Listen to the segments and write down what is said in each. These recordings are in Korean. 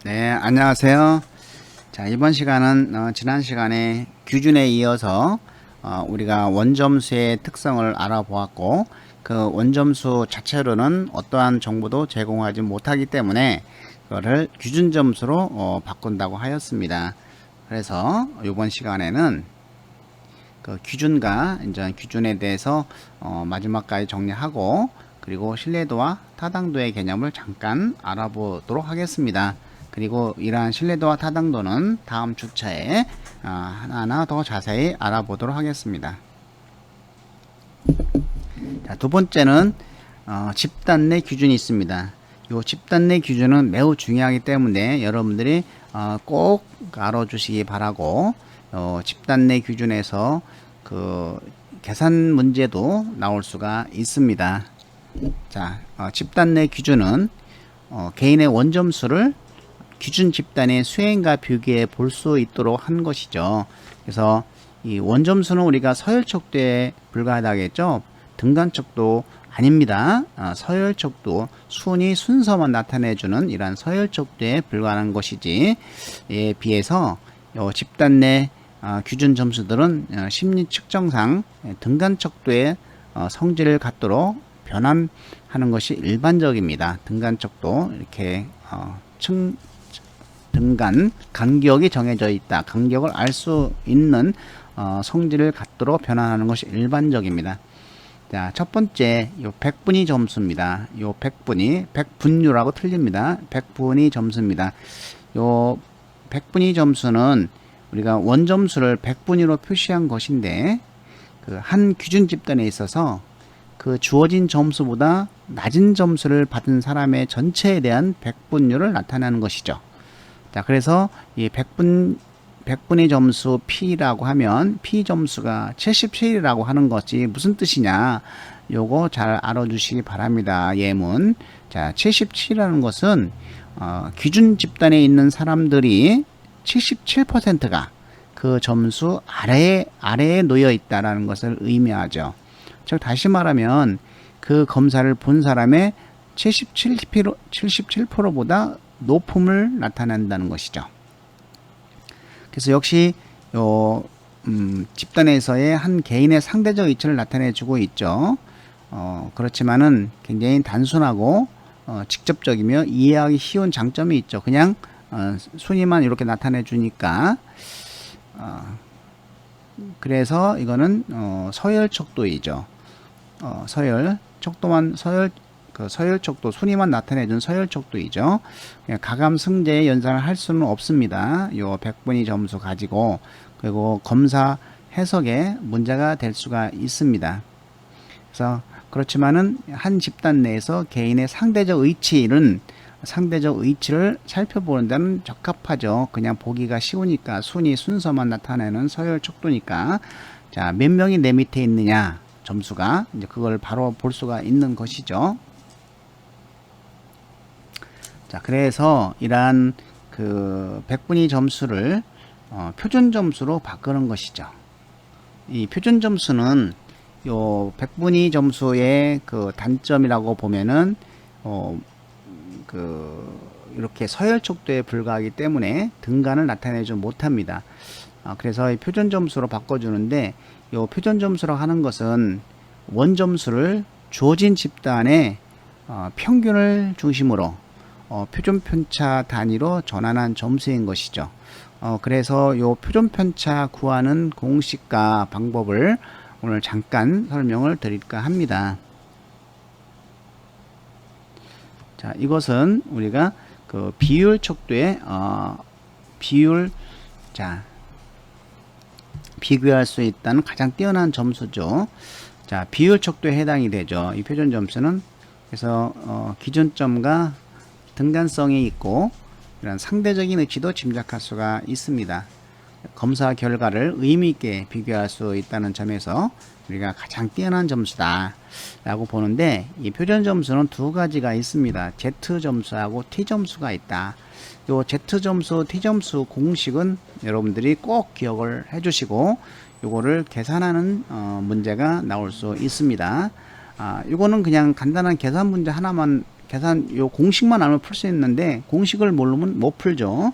네, 안녕하세요. 자, 이번 시간은 지난 시간에 규준에 이어서 우리가 원점수의 특성을 알아보았고, 그 원점수 자체로는 어떠한 정보도 제공하지 못하기 때문에 그거를 규준 점수로 바꾼다고 하였습니다. 그래서 이번 시간에는 그 규준과 이제 규준에 대해서 마지막까지 정리하고, 그리고 신뢰도와 타당도의 개념을 잠깐 알아보도록 하겠습니다. 그리고 이러한 신뢰도와 타당도는 다음 주차에 하나하나 더 자세히 알아보도록 하겠습니다. 자, 두 번째는 집단 내 규준이 있습니다. 이 집단 내 규준은 매우 중요하기 때문에 여러분들이 꼭 알아주시기 바라고, 집단 내 규준에서 그 계산 문제도 나올 수가 있습니다. 자, 집단 내 규준은 개인의 원점수를 기준 집단의 수행과 비교해 볼 수 있도록 한 것이죠. 그래서 이 원점수는 우리가 서열척도에 불과하다겠죠. 등간척도 아닙니다. 서열척도, 순위 순서만 나타내주는 이러한 서열척도에 불과한 것이지, 에 비해서 집단 내 규준 점수들은 심리 측정상 등간척도의 성질을 갖도록 변환하는 것이 일반적입니다. 등간척도 이렇게 등간 간격이 정해져 있다. 간격을 알 수 있는 성질을 갖도록 변환하는 것이 일반적입니다. 자, 첫 번째 요 백분위 점수입니다. 요 백분율하고 틀립니다. 백분위 점수입니다. 요 백분위 점수는 우리가 원점수를 백분위로 표시한 것인데, 그 한 규준 집단에 있어서 그 주어진 점수보다 낮은 점수를 받은 사람의 전체에 대한 백분율을 나타내는 것이죠. 자, 그래서 이 백분위 점수 P라고 하면 P 점수가 77이라고 하는 것이 무슨 뜻이냐, 요거 잘 알아주시기 바랍니다. 예문. 자, 77이라는 것은 기준 집단에 있는 사람들이 77%가 그 점수 아래에 놓여 있다라는 것을 의미하죠. 즉 다시 말하면 그 검사를 본 사람의 77%보다 높음을 나타낸다는 것이죠. 그래서 역시 집단에서의 한 개인의 상대적 위치를 나타내주고 있죠. 그렇지만은 굉장히 단순하고 직접적이며 이해하기 쉬운 장점이 있죠. 그냥 순위만 이렇게 나타내 주니까. 그래서 이거는 서열척도이죠. 서열척도, 순위만 나타내준 서열척도이죠. 가감 승제의 연산을 할 수는 없습니다. 요 백분위 점수 가지고. 그리고 검사 해석에 문제가 될 수가 있습니다. 그래서 그렇지만은 한 집단 내에서 개인의 상대적 의치를 살펴보는 데는 적합하죠. 그냥 보기가 쉬우니까, 순위 순서만 나타내는 서열척도니까. 자, 몇 명이 내 밑에 있느냐, 점수가 이제 그걸 바로 볼 수가 있는 것이죠. 자, 그래서 이러한 그 백분위 점수를 표준 점수로 바꾸는 것이죠. 이 표준 점수는 요 백분위 점수의 그 단점이라고 보면은 이렇게 서열척도에 불과하기 때문에 등간을 나타내지 못합니다. 그래서 이 표준 점수로 바꿔주는데, 요 표준 점수로 하는 것은 원점수를 주어진 집단의 평균을 중심으로 표준 편차 단위로 전환한 점수인 것이죠. 그래서 요 표준 편차 구하는 공식과 방법을 오늘 잠깐 설명을 드릴까 합니다. 자, 이것은 우리가 그 비율 척도의 비교할 수 있다는 가장 뛰어난 점수죠. 자, 비율 척도에 해당이 되죠. 이 표준 점수는. 그래서 기준점과 등간성이 있고, 이런 상대적인 의치도 짐작할 수가 있습니다. 검사 결과를 의미있게 비교할 수 있다는 점에서 우리가 가장 뛰어난 점수다 라고 보는데, 이 표준 점수는 두 가지가 있습니다. Z점수하고 T점수가 있다. 요 Z점수, T점수 공식은 여러분들이 꼭 기억을 해 주시고, 요거를 계산하는 문제가 나올 수 있습니다. 이거는 그냥 간단한 계산 문제 하나만 계산 요 공식만 알면 풀 수 있는데 공식을 모르면 못 풀죠.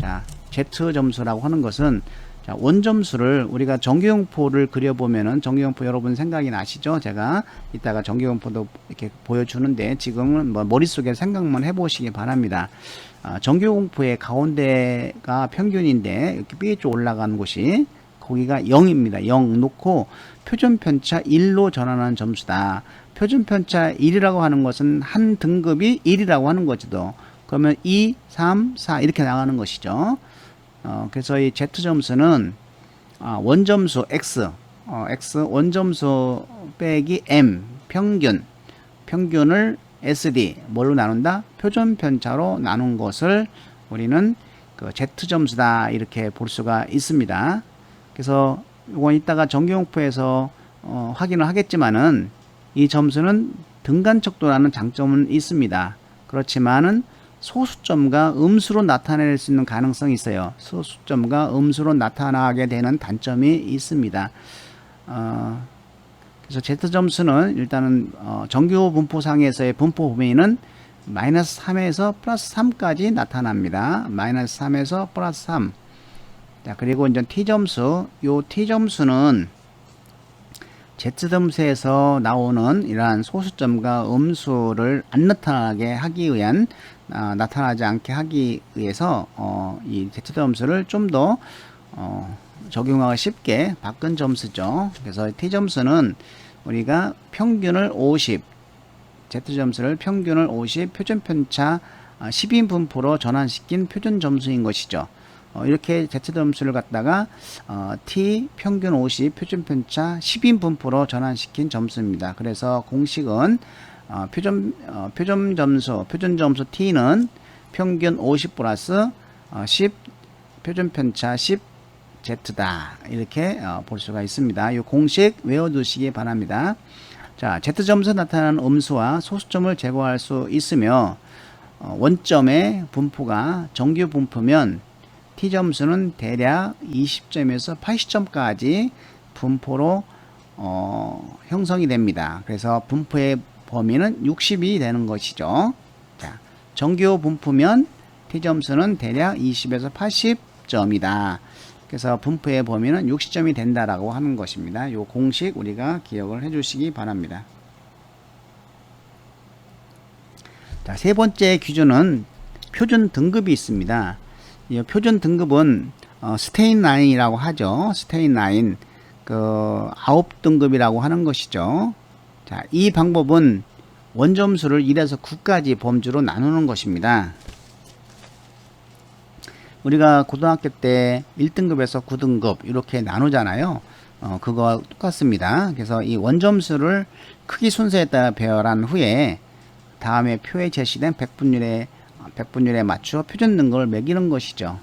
자, Z 점수라고 하는 것은 자, 원점수를 우리가 전기용포를 그려보면은 전기용포 여러분 생각이 나시죠? 제가 이따가 전기용포도 이렇게 보여주는데 지금은 뭐 머릿속에 생각만 해보시기 바랍니다. 전기용포의 가운데가 평균인데 이렇게 삐쭉 올라가는 곳이 거기가 0입니다. 0 놓고 표준편차 1로 전환하는 점수다. 표준편차 1이라고 하는 것은 한 등급이 1이라고 하는 거죠. 그러면 2, 3, 4 이렇게 나가는 것이죠. 그래서 이 Z 점수는 원점수 X, X 원점수 빼기 M 평균을 SD 뭘로 나눈다? 표준편차로 나눈 것을 우리는 그 Z점수다 이렇게 볼 수가 있습니다. 그래서 이건 이따가 전기용포에서 확인을 하겠지만은 이 점수는 등간척도라는 장점은 있습니다. 그렇지만은 소수점과 음수로 나타낼 수 있는 가능성이 있어요. 소수점과 음수로 나타나게 되는 단점이 있습니다. 그래서 Z점수는 일단은 정규 분포상에서의 분포 범위는 마이너스 3에서 플러스 3까지 나타납니다. 마이너스 3에서 플러스 3. 자, 그리고 이제 T점수, 요 T점수는 Z점수에서 나오는 이러한 소수점과 음수를 안 나타나게 하기 위한 나타나지 않게 하기 위해서 이 Z점수를 좀 더 적용하기 쉽게 바꾼 점수죠. 그래서 T점수는 우리가 평균을 50, Z점수를 평균을 50, 표준편차 10인 분포로 전환시킨 표준점수인 것이죠. 이렇게 Z점수를 갖다가 T 평균 50 표준편차 10인 분포로 전환시킨 점수입니다. 그래서 공식은 표준점수 T는 평균 50 플러스 10 표준편차 10 Z다 이렇게 볼 수가 있습니다. 이 공식 외워두시기 바랍니다. 자, Z점수 나타나는 음수와 소수점을 제거할 수 있으며 원점의 분포가 정규 분포면 T점수는 대략 20점에서 80점까지 분포로 형성이 됩니다. 그래서 분포의 범위는 60이 되는 것이죠. 자, 정규 분포면 T점수는 대략 20에서 80점이다. 그래서 분포의 범위는 60점이 된다라고 하는 것입니다. 이 공식 우리가 기억을 해 주시기 바랍니다. 자, 세 번째 기준은 표준 등급이 있습니다. 이 표준 등급은 스테인 라인이라고 하죠. 스테인 라인 그 9등급이라고 하는 것이죠. 자, 이 방법은 원점수를 1에서 9까지 범주로 나누는 것입니다. 우리가 고등학교 때 1등급에서 9등급 이렇게 나누잖아요. 그거와 똑같습니다. 그래서 이 원점수를 크기 순서에 따라 배열한 후에 다음에 표에 제시된 백분율에 맞추어 표준 등급을 매기는 것이죠.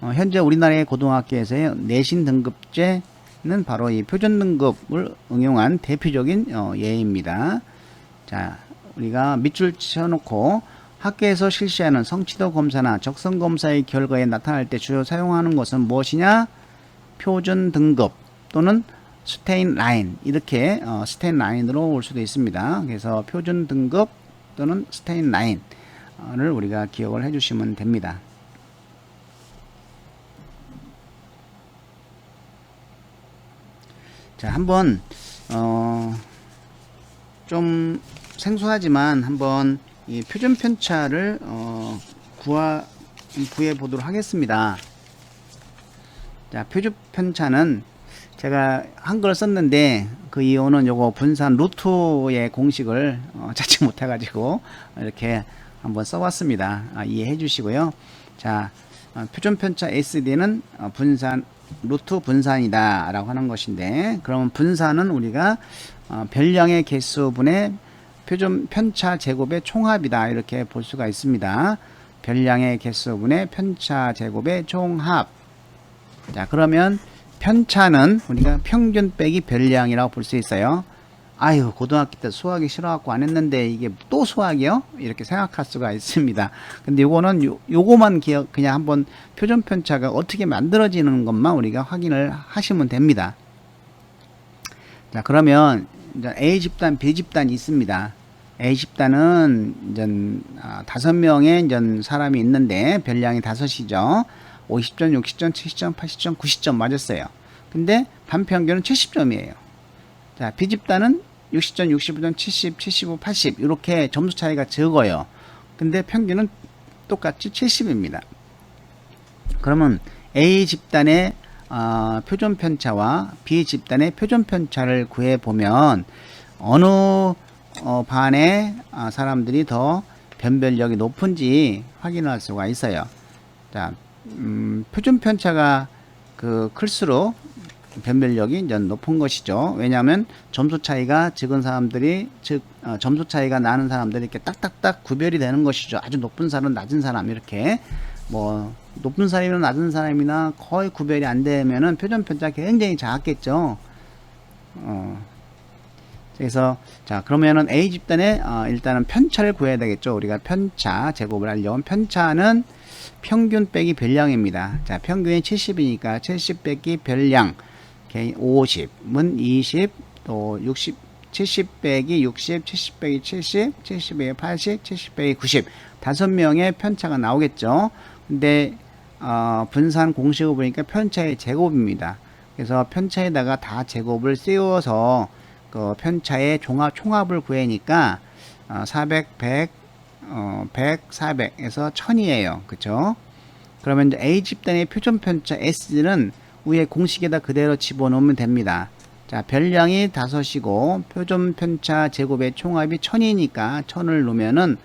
현재 우리나라의 고등학교에서의 내신 등급제는 바로 이 표준 등급을 응용한 대표적인 예입니다. 자, 우리가 밑줄 쳐놓고 학교에서 실시하는 성취도 검사나 적성 검사의 결과에 나타날 때 주로 사용하는 것은 무엇이냐? 표준 등급 또는 스테인 라인 이렇게 스테인 라인으로 올 수도 있습니다. 그래서 표준 등급 또는 스테인 라인을 우리가 기억을 해주시면 됩니다. 자, 한번 좀 생소하지만 한번 이 표준 편차를 구해 보도록 하겠습니다. 자, 표준 편차는 제가 한글을 썼는데 그 이유는 요거 분산 루트의 공식을 찾지 못해 가지고 이렇게 한번 써봤습니다. 이해해 주시고요. 자, 표준 편차 SD는 분산 루트 분산이다 라고 하는 것인데, 그러면 분산은 우리가 별량의 개수분의 표준 편차 제곱의 총합이다 이렇게 볼 수가 있습니다. 별량의 개수분의 편차 제곱의 총합. 자, 그러면 편차는 우리가 평균 빼기 별량이라고 볼 수 있어요. 아유, 고등학교 때 수학이 싫어갖고 안 했는데 이게 또 수학이요? 이렇게 생각할 수가 있습니다. 근데 요거는 요거만 그냥 한번 표준 편차가 어떻게 만들어지는 것만 우리가 확인을 하시면 됩니다. 자, 그러면 이제 A 집단, B 집단이 있습니다. A 집단은 이제 5명의 이제 사람이 있는데 별량이 5이죠. 50점, 60점, 70점, 80점, 90점 맞았어요. 근데 반평균은 70점이에요. 자, B 집단은 60점, 65점, 70, 75, 80 이렇게 점수 차이가 적어요. 근데 평균은 똑같이 70입니다. 그러면 A 집단의 표준 편차와 B 집단의 표준 편차를 구해 보면 어느 반의 사람들이 더 변별력이 높은지 확인할 수가 있어요. 자, 표준 편차가 클수록 변별력이 이제 높은 것이죠. 왜냐하면 점수 차이가 적은 사람들이 점수 차이가 나는 사람들이 이렇게 딱딱딱 구별이 되는 것이죠. 아주 높은 사람, 낮은 사람 이렇게 뭐 높은 사람이나 낮은 사람이나 거의 구별이 안 되면은 표준 편차가 굉장히 작겠죠. 그래서 자 그러면은 A 집단의 일단은 편차를 구해야 되겠죠. 우리가 편차 제곱을 하려면 편차는 평균 빼기 별량입니다. 자 평균이 70이니까 70 빼기 별량 50은 20, 또 60, 70 빼기 60, 70 빼기 70, 70 빼기 80, 70 빼기 90 5명의 편차가 나오겠죠. 근데 분산 공식을 보니까 편차의 제곱입니다. 그래서 편차에다가 다 제곱을 씌워서 그 편차의 총합을 구하니까 400, 100, 100, 400에서 1000이에요. 그쵸? 그러면 이제 A 집단의 표준 편차 S는 위에 공식에다 그대로 집어넣으면 됩니다. 자, 별량이 5이고 표준 편차 제곱의 총합이 1000이니까 1000을 놓으면은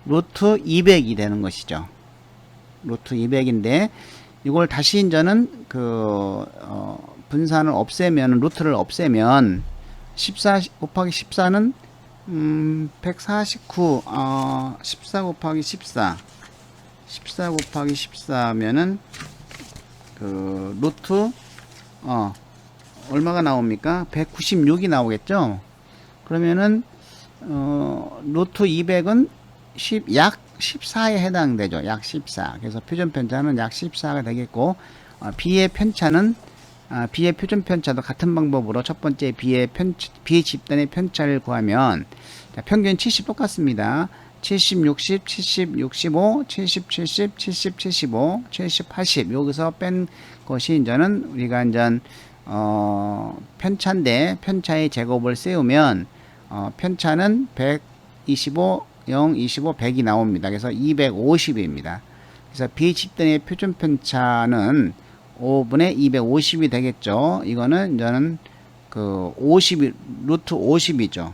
루트 200이 되는 것이죠. 루트 200인데 이걸 다시 이제는 분산을 없애면 루트를 없애면 14 곱하기 14는 149 14 곱하기 14 곱하기 14면은 루트 얼마가 나옵니까? 196이 나오겠죠. 그러면은 루트 200은 약 14에 해당되죠. 약 14. 그래서 표준 편차는 약 14가 되겠고 B의 편차는 B의 표준 편차도 같은 방법으로 첫 번째 B 집단의 편차를 구하면 자, 평균 70 똑같습니다. 70, 60, 70, 65, 70, 70, 70, 75, 70, 80 여기서 뺀 것이 이제는 우리가 이제 편차인데 편차의 제곱을 세우면 편차는 125, 0, 25, 100이 나옵니다. 그래서 250입니다. 그래서 B 집단의 표준 편차는 5분의 250이 되겠죠. 이거는 이제는 50, 루트 50이죠.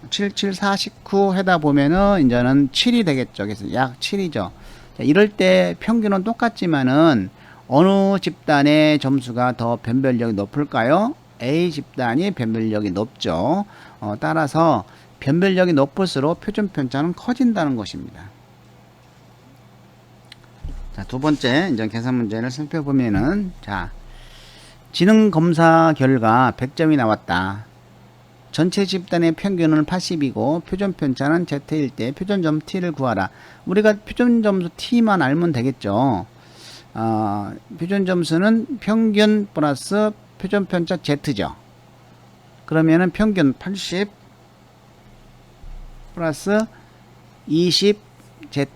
7, 7, 49 해다 보면은 이제는 7이 되겠죠. 그래서 약 7이죠. 자, 이럴 때 평균은 똑같지만은 어느 집단의 점수가 더 변별력이 높을까요? A 집단이 변별력이 높죠. 따라서 변별력이 높을수록 표준 편차는 커진다는 것입니다. 자, 두 번째 이제 계산 문제를 살펴보면은 자, 지능 검사 결과 100점이 나왔다. 전체 집단의 평균은 80이고 표준 편차는 Z일 때 표준점 T를 구하라. 우리가 표준점수 T만 알면 되겠죠. 표준점수는 평균 플러스 표준편차 Z죠. 그러면은 평균 80 플러스 20 Z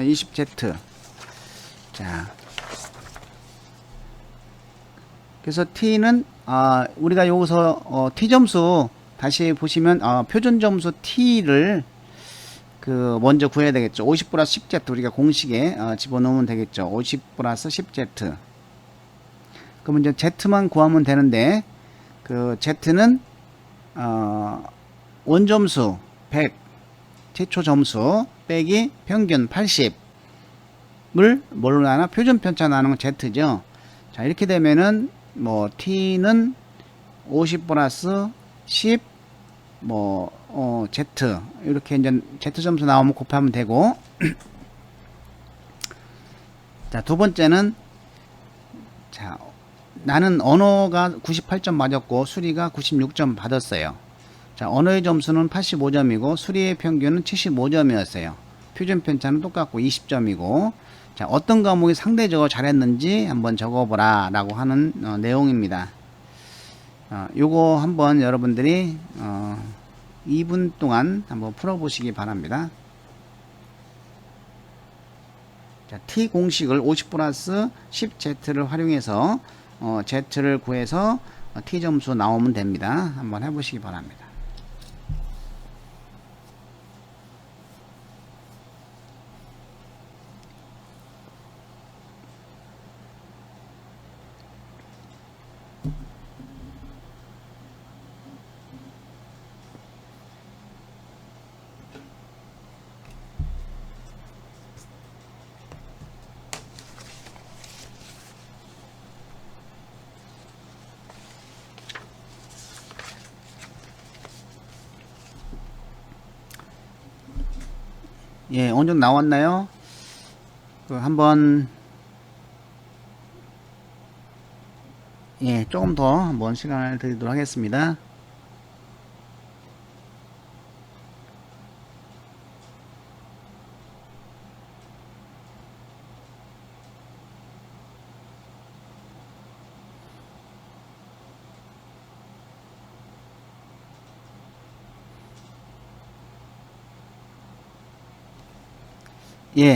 20 Z. 자, 그래서 T는 우리가 여기서 T 점수 다시 보시면 표준 점수 T를 먼저 구해야 되겠죠. 50 플러스 10Z 우리가 공식에 집어넣으면 되겠죠. 50 플러스 10Z. 그러면 이제 Z만 구하면 되는데 Z는 원점수 100 최초 점수 빼기 평균 80을 뭘로 나나 표준 편차 나는 건 Z죠. 자, 이렇게 되면은 T는 50 플러스 10 Z 이렇게 이제 Z 점수 나오면 곱하면 되고 자, 두 번째는 자, 나는 언어가 98점 맞았고 수리가 96점 받았어요. 자, 언어의 점수는 85점이고 수리의 평균은 75점이었어요. 표준 편차는 똑같고 20점이고 자, 어떤 과목이 상대적으로 잘했는지 한번 적어보라 라고 하는 내용입니다. 요거 한번 여러분들이 2분 동안 한번 풀어보시기 바랍니다. 자, T 공식을 50 플러스 10Z를 활용해서 Z를 구해서 T 점수 나오면 됩니다. 한번 해보시기 바랍니다. 예, 어느 정도 나왔나요? 한번 조금 더 한번 시간을 드리도록 하겠습니다.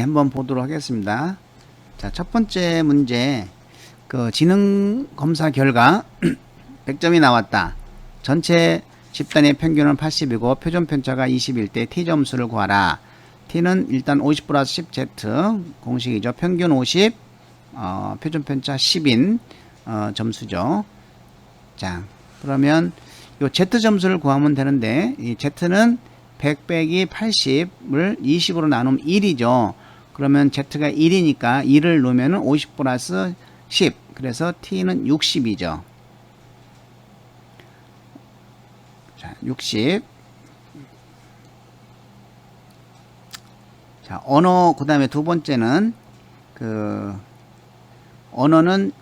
한번 보도록 하겠습니다. 자, 첫 번째 문제, 지능 검사 결과 100점이 나왔다. 전체 집단의 평균은 80이고 표준 편차가 21 때 T 점수를 구하라. T는 일단 50 플러스 10Z 공식이죠. 평균 50, 표준 편차 10인 점수죠. 자, 그러면 요 Z 점수를 구하면 되는데, 이 Z는 100 빼기 80을 20으로 나누면 1이죠. 그러면 Z가 1이니까 1을 놓으면 50 플러스 10. 그래서 T는 60이죠. 자, 60. 자, 언어, 그 다음에 두 번째는, 언어는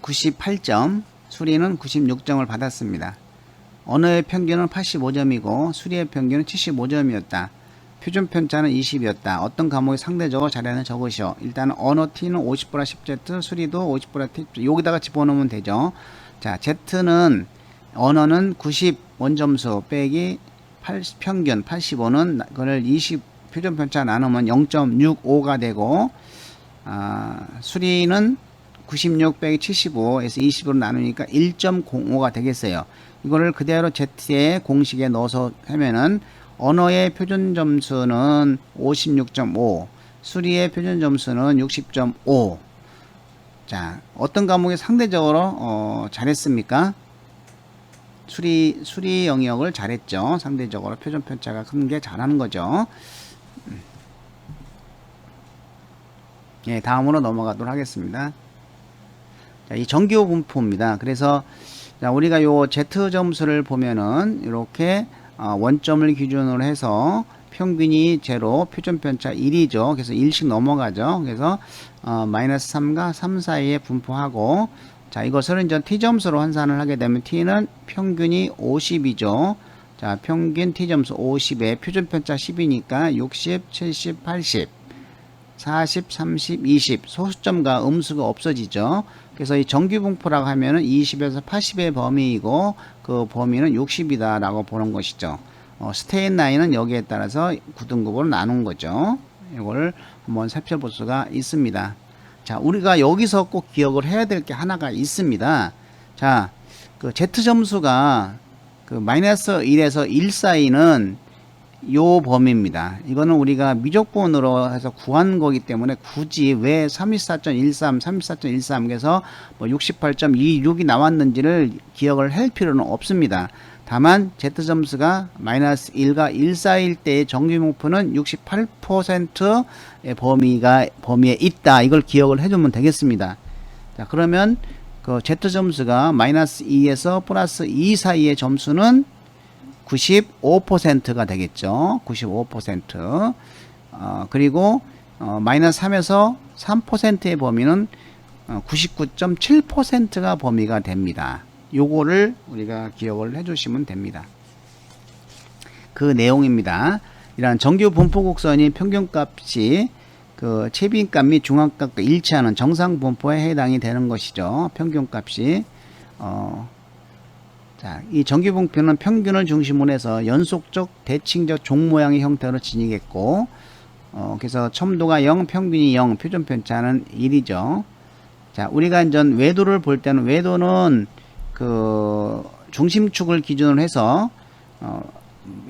98점, 수리는 96점을 받았습니다. 언어의 평균은 85점이고 수리의 평균은 75점이었다. 표준 편차는 20이었다. 어떤 과목이 상대적으로 잘하는 적으시오. 일단 언어 T는 50 플러스 10Z, 수리도 50 플러스 10Z. 여기다가 집어넣으면 되죠. 자, Z는 언어는 90 원점수 빼기 평균 85는 그걸 20 표준 편차 나누면 0.65가 되고, 수리는 96 빼기 75에서 20으로 나누니까 1.05가 되겠어요. 이거를 그대로 Z의 공식에 넣어서 하면은 언어의 표준 점수는 56.5, 수리의 표준 점수는 60.5. 자, 어떤 과목이 상대적으로 잘했습니까? 수리 영역을 잘했죠. 상대적으로 표준 편차가 큰 게 잘하는 거죠. 다음으로 넘어가도록 하겠습니다. 자, 이 정규 분포입니다. 그래서 자, 우리가 요 Z 점수를 보면은 이렇게 원점을 기준으로 해서 평균이 제로, 표준 편차 1이죠. 그래서 1씩 넘어가죠. 그래서 마이너스 3과 3 사이에 분포하고, 자, 이것을 이제 T 점수로 환산을 하게 되면 T는 평균이 50이죠. 자, 평균 T 점수 50에 표준 편차 10이니까 60, 70, 80, 40, 30, 20 소수점과 음수가 없어지죠. 그래서 이 정규분포라고 하면은 20에서 80의 범위이고 그 범위는 60이다 라고 보는 것이죠. 스테인 라인은 여기에 따라서 9등급으로 나눈 거죠. 이걸 한번 살펴볼 수가 있습니다. 자, 우리가 여기서 꼭 기억을 해야 될 게 하나가 있습니다. 자, 그 Z 점수가 그 마이너스 1에서 1 사이는 요 범위입니다. 이거는 우리가 미적분으로 해서 구한 거기 때문에 굳이 왜 324.13, 324.13 그래서 뭐 68.26이 나왔는지를 기억을 할 필요는 없습니다. 다만 Z 점수가 마이너스 1과 1 사이일 때의 정규분포는 68%의 범위에 있다. 이걸 기억을 해주면 되겠습니다. 자, 그러면 그 Z 점수가 마이너스 2에서 플러스 2 사이의 점수는 95%가 되겠죠. 95%. 그리고 마이너스 3에서 3%의 범위는 99.7%가 범위가 됩니다. 요거를 우리가 기억을 해 주시면 됩니다. 그 내용입니다. 이러한 정규 분포 곡선이 평균값이 그 최빈값 및 중앙값과 일치하는 정상 분포에 해당이 되는 것이죠. 평균값이 자, 이 정규분표는 평균을 중심으로 해서 연속적 대칭적 종 모양의 형태로 진행했고, 그래서 첨도가 0, 평균이 0, 표준 편차는 1이죠. 자, 우리가 이제 외도를 볼 때는 외도는 그 중심축을 기준으로 해서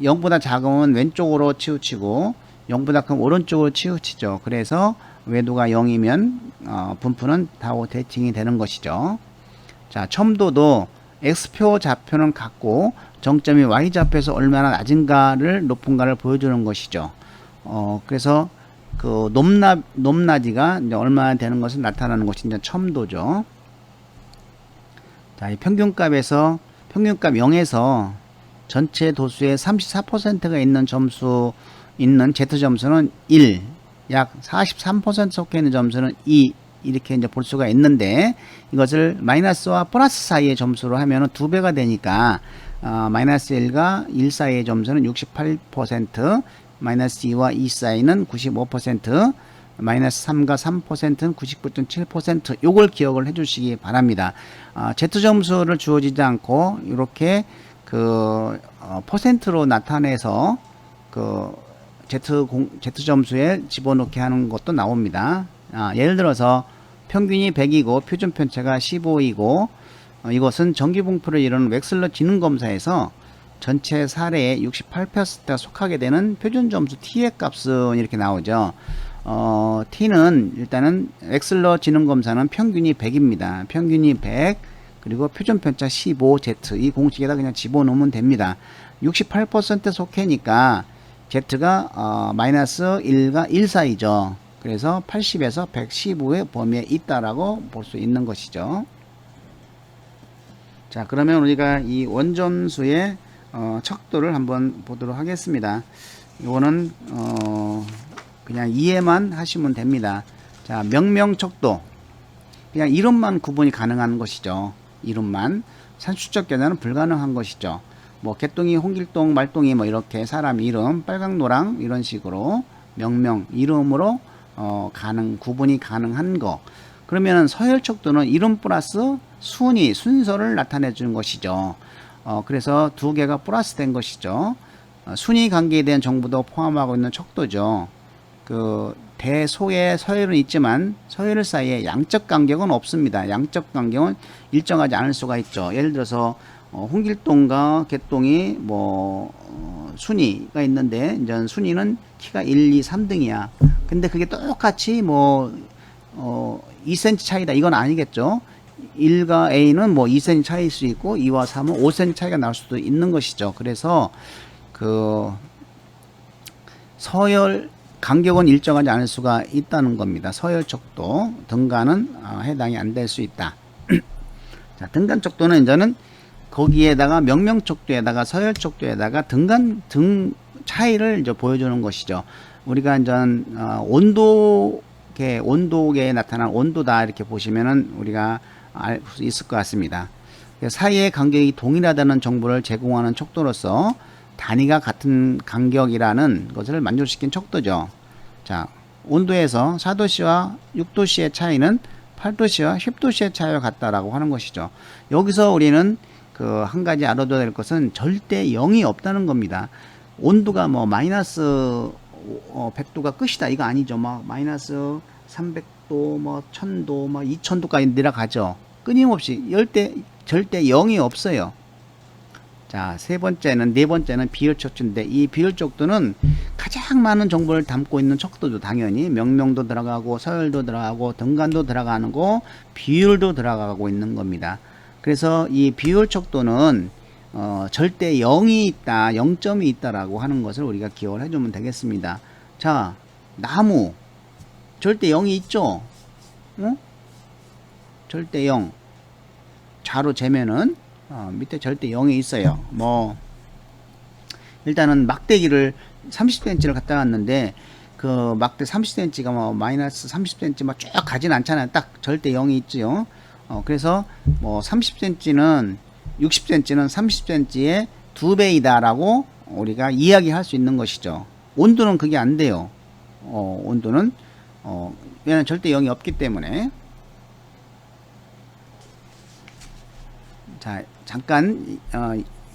0보다 작으면 왼쪽으로 치우치고 0보다 크면 오른쪽으로 치우치죠. 그래서 외도가 0이면 분포는 다오 대칭이 되는 것이죠. 자, 첨도도 x표 좌표는 같고 정점이 y좌표에서 얼마나 낮은가를 높은가를 보여주는 것이죠. 그래서 그 높낮이가 이제 얼마나 되는 것을 나타나는 것이 이제 첨도죠. 자, 이 평균값에서 평균값 0에서 전체 도수의 34%가 있는 점수 있는 Z 점수는 1, 약 43% 속해 있는 점수는 2 이렇게 이제 볼 수가 있는데 이것을 마이너스와 플러스 사이의 점수로 하면은 2배가 되니까 마이너스 1과 1 사이의 점수는 68%, 마이너스 2와 2 사이는 95%, 마이너스 3과 3%는 99.7%. 요걸 기억을 해 주시기 바랍니다. Z 점수를 주어지지 않고 이렇게 그 퍼센트로 나타내서 그 Z 점수에 집어넣게 하는 것도 나옵니다. 예를 들어서 평균이 100이고 표준 편차가 15이고 이것은 정기분포를 이루는 웩슬러 지능 검사에서 전체 사례의 68%가 속하게 되는 표준 점수 t의 값은 이렇게 나오죠. t는 일단은 웩슬러 지능 검사는 평균이 100입니다. 평균이 100 그리고 표준 편차 15z 이 공식에다 그냥 집어넣으면 됩니다. 68% 속해니까 z가 마이너스 1과 1 사이죠. 그래서 80에서 115의 범위에 있다라고 볼 수 있는 것이죠. 자, 그러면 우리가 이 원점수의 척도를 한번 보도록 하겠습니다. 이거는 그냥 이해만 하시면 됩니다. 자, 명명척도 그냥 이름만 구분이 가능한 것이죠. 이름만 산수적 계산은 불가능한 것이죠. 뭐 개똥이, 홍길동, 말똥이 뭐 이렇게 사람 이름 빨강 노랑 이런 식으로 명명 이름으로 구분이 가능한 거. 그러면 서열척도는 이름 플러스 순위, 순서를 나타내 주는 것이죠. 그래서 두 개가 플러스 된 것이죠. 순위 관계에 대한 정보도 포함하고 있는 척도죠. 그 대소의 서열은 있지만 서열 사이에 양적 간격은 없습니다. 양적 간격은 일정하지 않을 수가 있죠. 예를 들어서 홍길동과 개똥이 순위가 있는데 이제 순위는 키가 1, 2, 3등이야. 근데 그게 똑같이 2cm 차이다 이건 아니겠죠. 1과 A는 2cm 차이일 수 있고 2와 3은 5cm 차이가 날 수도 있는 것이죠. 그래서 그 서열 간격은 일정하지 않을 수가 있다는 겁니다. 서열척도 등간은 해당이 안 될 수 있다. 자, 등간척도는 이제는 거기에다가 명명척도에다가 서열척도에다가 등 차이를 이제 보여주는 것이죠. 우리가 이제 온도계에 나타난 온도다 이렇게 보시면은 우리가 알 수 있을 것 같습니다. 사이의 간격이 동일하다는 정보를 제공하는 척도로서 단위가 같은 간격이라는 것을 만족시킨 척도죠. 자, 온도에서 4도씨와 6도씨의 차이는 8도씨와 10도씨의 차이와 같다라고 하는 것이죠. 여기서 우리는 그 한 가지 알아둬야 될 것은 절대 0이 없다는 겁니다. 온도가 마이너스 100도가 끝이다 이거 아니죠. 마이너스 300도 1000도 2000도까지 내려가죠. 끊임없이 절대 0이 없어요. 자, 네 번째는 비율척도인데 이 비율척도는 가장 많은 정보를 담고 있는 척도죠. 당연히 명명도 들어가고 서열도 들어가고 등간도 들어가는 거 비율도 들어가고 있는 겁니다. 그래서 이 비율척도는 절대 0이 있다, 0점이 있다라고 하는 것을 우리가 기억을 해주면 되겠습니다. 자, 나무 절대 0이 있죠. 절대 0 좌로 재면은 밑에 절대 0이 있어요. 일단은 막대기를 30cm를 갖다 놨는데 그 막대 30cm가 마이너스 30cm 쭉 가진 않잖아요. 딱 절대 0이 있죠. 그래서 30cm는 60cm는 30cm의 2배이다라고 우리가 이야기할 수 있는 것이죠. 온도는 그게 안 돼요. 온도는 왜냐면 절대 0이 없기 때문에. 자, 잠깐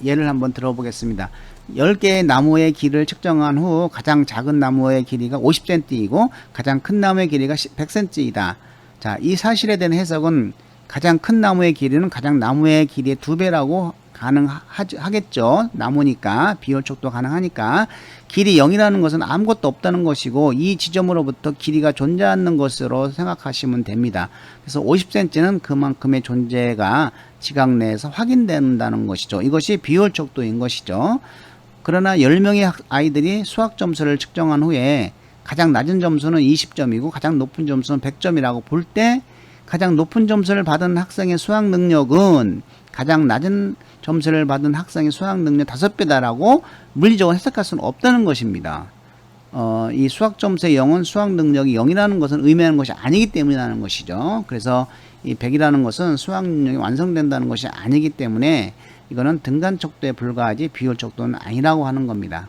예를 한번 들어보겠습니다. 10개의 나무의 길이를 측정한 후 가장 작은 나무의 길이가 50cm이고 가장 큰 나무의 길이가 100cm이다. 자, 이 사실에 대한 해석은 가장 큰 나무의 길이는 가장 나무의 길이의 2배라고 가능하겠죠. 나무니까 비율촉도 가능하니까. 길이 0이라는 것은 아무것도 없다는 것이고 이 지점으로부터 길이가 존재하는 것으로 생각하시면 됩니다. 그래서 50cm는 그만큼의 존재가 지각 내에서 확인된다는 것이죠. 이것이 비율촉도인 것이죠. 그러나 10명의 아이들이 수학 점수를 측정한 후에 가장 낮은 점수는 20점이고 가장 높은 점수는 100점이라고 볼 때 가장 높은 점수를 받은 학생의 수학 능력은 가장 낮은 점수를 받은 학생의 수학 능력 5배다라고 물리적으로 해석할 수는 없다는 것입니다. 이 수학 점수의 0은 수학 능력이 0이라는 것은 의미하는 것이 아니기 때문이라는 것이죠. 그래서 이 100이라는 것은 수학 능력이 완성된다는 것이 아니기 때문에 이거는 등간척도에 불과하지 비율척도는 아니라고 하는 겁니다.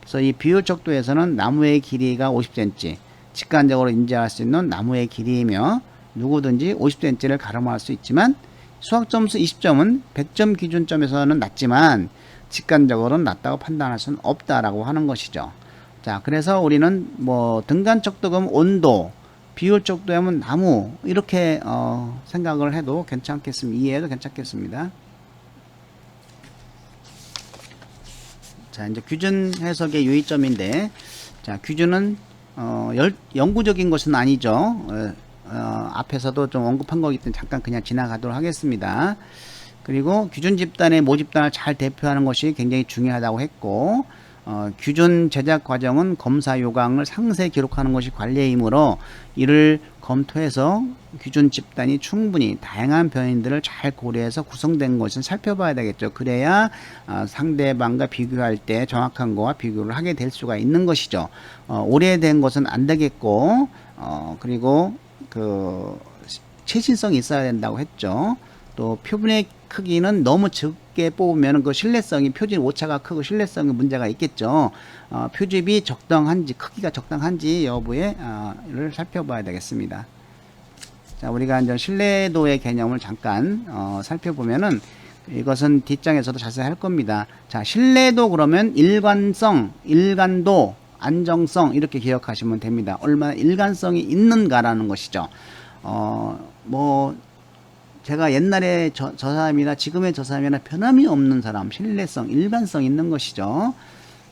그래서 이 비율척도에서는 나무의 길이가 50cm, 직관적으로 인지할 수 있는 나무의 길이이며 누구든지 50cm를 가늠할 수 있지만 수학점수 20점은 100점 기준점에서는 낮지만 직관적으로는 낮다고 판단할 수는 없다라고 하는 것이죠. 자, 그래서 우리는 뭐 등간척도 그러면 온도, 비율척도 하면 나무 이렇게 생각을 해도 괜찮겠습니다. 이해해도 괜찮겠습니다. 자, 이제 규준 해석의 유의점인데, 자, 규준은 영구적인 것은 아니죠. 앞에서도 좀 언급한 거기 때문에 잠깐 그냥 지나가도록 하겠습니다. 그리고 규준 집단의 모집단을 잘 대표하는 것이 굉장히 중요하다고 했고, 규준 제작 과정은 검사 요강을 상세히 기록하는 것이 관례이므로 이를 검토해서 규준 집단이 충분히 다양한 변인들을 잘 고려해서 구성된 것을 살펴봐야 되겠죠. 그래야 상대방과 비교할 때 정확한 거와 비교를 하게 될 수가 있는 것이죠. 오래된 것은 안 되겠고, 그리고 최신성이 있어야 된다고 했죠. 또 표준의 크기는 너무 적게 뽑으면 그 신뢰성이 표준 오차가 크고 신뢰성에 문제가 있겠죠. 표집이 적당한지 크기가 적당한지 여부를 살펴봐야 되겠습니다. 자, 우리가 이제 신뢰도의 개념을 잠깐 살펴보면은 이것은 뒷장에서도 자세히 할 겁니다. 자, 신뢰도 그러면 일관성, 일관도, 안정성 이렇게 기억하시면 됩니다. 얼마나 일관성이 있는가라는 것이죠. 제가 옛날에 저 사람이나 지금의 저 사람이나 변함이 없는 사람, 신뢰성, 일관성 있는 것이죠.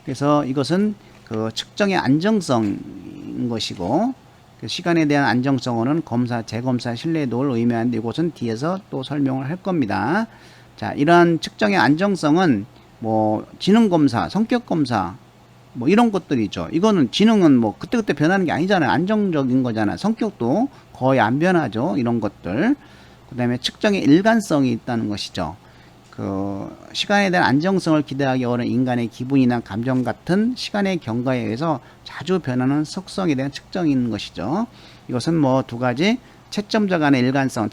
그래서 이것은 그 측정의 안정성인 것이고, 그 시간에 대한 안정성은 재검사 신뢰도를 의미하는데 이것은 뒤에서 또 설명을 할 겁니다. 자, 이러한 측정의 안정성은 지능검사, 성격검사, 이런 것들이죠. 이거는 지능은 그때그때 변하는 게 아니잖아요. 안정적인 거잖아요. 성격도 거의 안 변하죠. 이런 것들. 그 다음에 측정의 일관성이 있다는 것이죠. 시간에 대한 안정성을 기대하기 어려운 인간의 기분이나 감정 같은 시간의 경과에 의해서 자주 변하는 속성에 대한 측정이 있는 것이죠. 이것은 두 가지, 채점자 간의 일관성,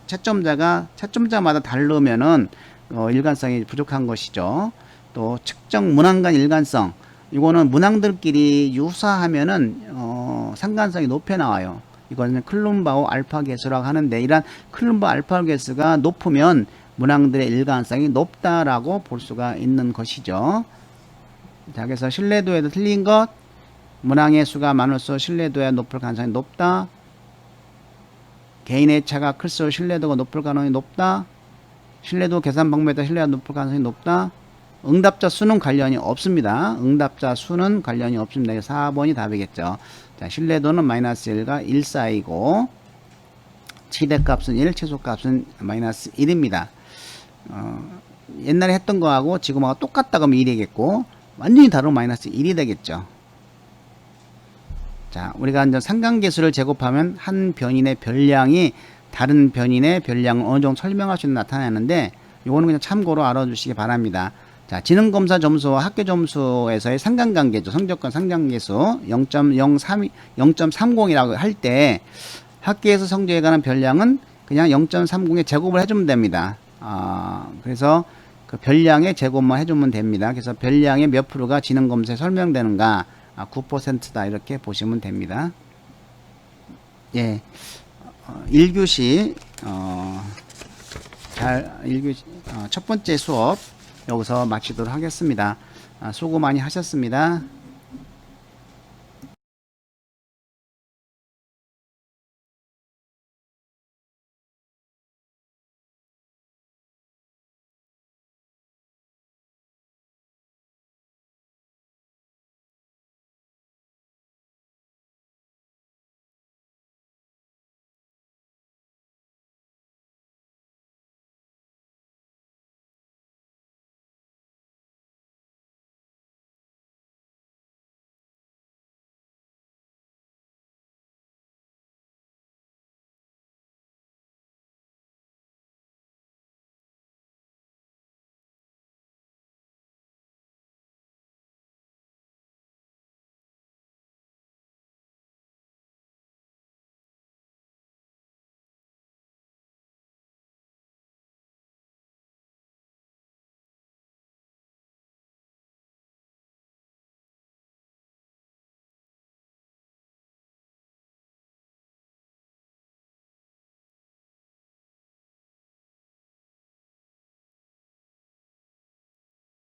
채점자마다 다르면은 일관성이 부족한 것이죠. 또 측정 문항 간 일관성, 이거는 문항들끼리 유사하면은 상관성이 높여 나와요. 이거는 클룸바우 알파 계수라고 하는데, 이러한 클룸바우 알파 계수가 높으면 문항들의 일관성이 높다라고 볼 수가 있는 것이죠. 자, 그래서 신뢰도에도 틀린 것, 문항의 수가 많을수록 신뢰도가 높을 가능성이 높다. 개인의 차가 클수록 신뢰도가 높을 가능성이 높다. 신뢰도 계산 방법에 따라 신뢰가 높을 가능성이 높다. 응답자 수는 관련이 없습니다. 응답자 수는 관련이 없습니다. 4번이 답이겠죠. 자, 신뢰도는 마이너스 1과 1 사이고, 최대값은 1, 최소값은 마이너스 1입니다. 옛날에 했던 거하고 지금하고 똑같다 그러면 1이겠고, 완전히 다르면 마이너스 1이 되겠죠. 자, 우리가 이제 상관계수를 제곱하면 한 변인의 별량이 다른 변인의 별량을 어느 정도 설명할 수 있는 나타나는데, 이거는 그냥 참고로 알아주시기 바랍니다. 자, 지능검사 점수와 학교 점수에서의 상관관계죠. 성적과 상관계수 0.30이라고 할 때 학교에서 성적에 관한 별량은 그냥 0.30에 제곱을 해주면 됩니다. 그래서 그 별량의 제곱만 해주면 됩니다. 그래서 별량의 몇 프로가 지능검사에 설명되는가, 9%다 이렇게 보시면 됩니다. 예, 1교시 첫 번째 수업 여기서 마치도록 하겠습니다. 수고 많이 하셨습니다.